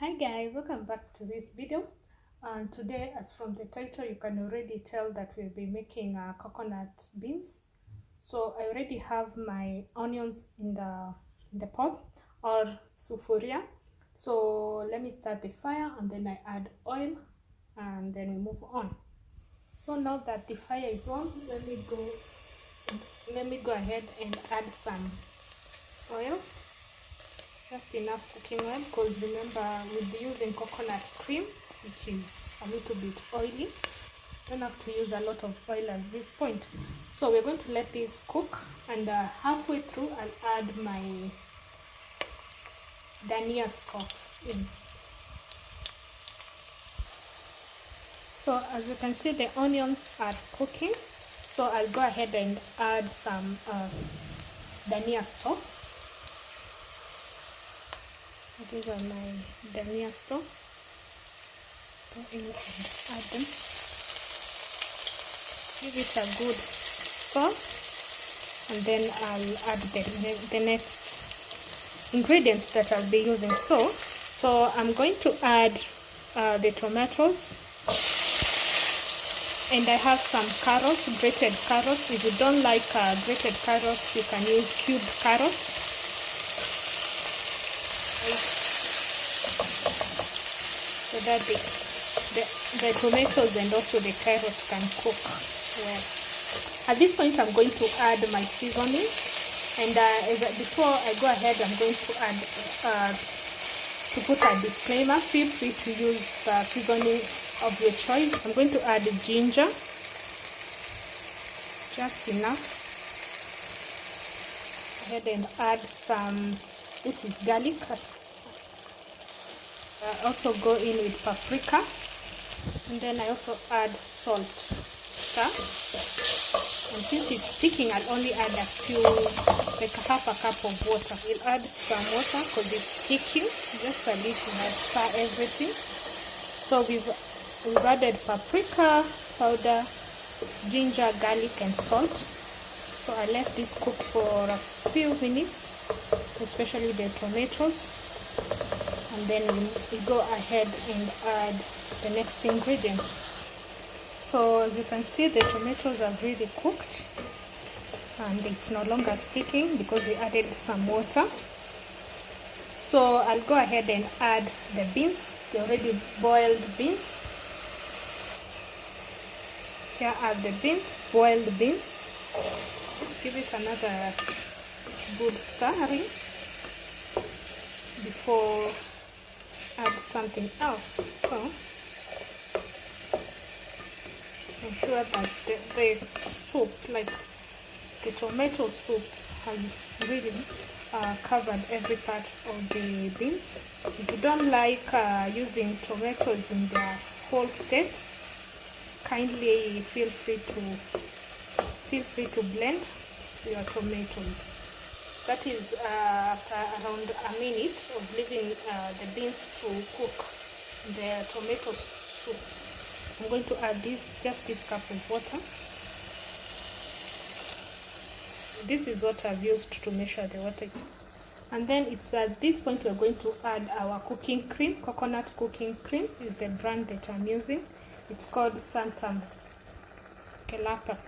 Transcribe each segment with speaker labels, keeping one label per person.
Speaker 1: Hi guys, welcome back to this video. And today, as from the title, you can already tell that we'll be making coconut beans. So I already have my onions in the pot or sufuria. So let me start the fire and then I add oil and then we move on. So now that the fire is on, let me go ahead and add some oil. Just enough cooking oil, because remember we'll be using coconut cream, which is a little bit oily. Don't have to use a lot of oil at this point. So we're going to let this cook, and halfway through I'll add my dhania stalks in. So as you can see, the onions are cooking, so I'll go ahead and add some dhania stalk. These are my dhania stalk. Go in and add them. Give it a good stir, and then I'll add the next ingredients that I'll be using. So I'm going to add the tomatoes, and I have some carrots, grated carrots. If you don't like grated carrots, you can use cubed carrots. So that the tomatoes and also the carrots can cook well. At this point, I'm going to add my seasoning, and before I go ahead, I'm going to add to put a disclaimer. Feel free to use the seasoning of your choice. I'm going to add ginger, just enough. Go ahead and add some, this is garlic. Also go in with paprika, and then I also add salt. And since it's sticking, I'll only add a few, like half a cup of water. We'll add some water because it's sticking, just a little, and stir everything. So we've added paprika powder, ginger, garlic, and salt. So I let this cook for a few minutes, especially the tomatoes. And then we go ahead and add the next ingredient. So as you can see, the tomatoes are really cooked and it's no longer sticking because we added some water. So I'll go ahead and add the beans, the already boiled beans. Here are the beans, boiled beans. Give it another good stirring before add something else. So ensure that the soup, like the tomato soup, has really covered every part of the beans. If you don't like using tomatoes in their whole state, kindly feel free to blend your tomatoes. That is after around a minute of leaving the beans to cook the tomato soup. I'm going to add just this cup of water. This is what I've used to measure the water. And then it's at this point we're going to add our cooking cream. Coconut cooking cream is the brand that I'm using. It's called Santam Kelapa.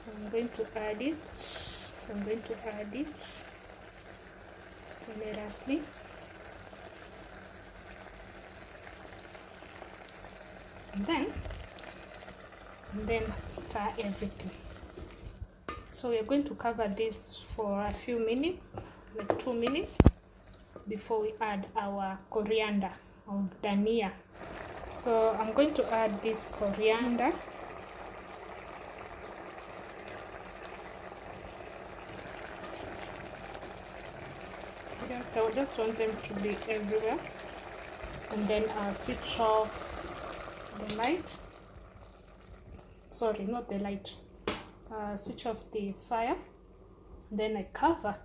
Speaker 1: So I'm going to add it. So I'm going to add it generously. And then stir everything. So we're going to cover this for a few minutes, like 2 minutes, before we add our coriander or dhania. So I'm going to add this coriander. I just want them to be everywhere, and then I'll switch off the light. Sorry, not the light. Switch off the fire. Then I cover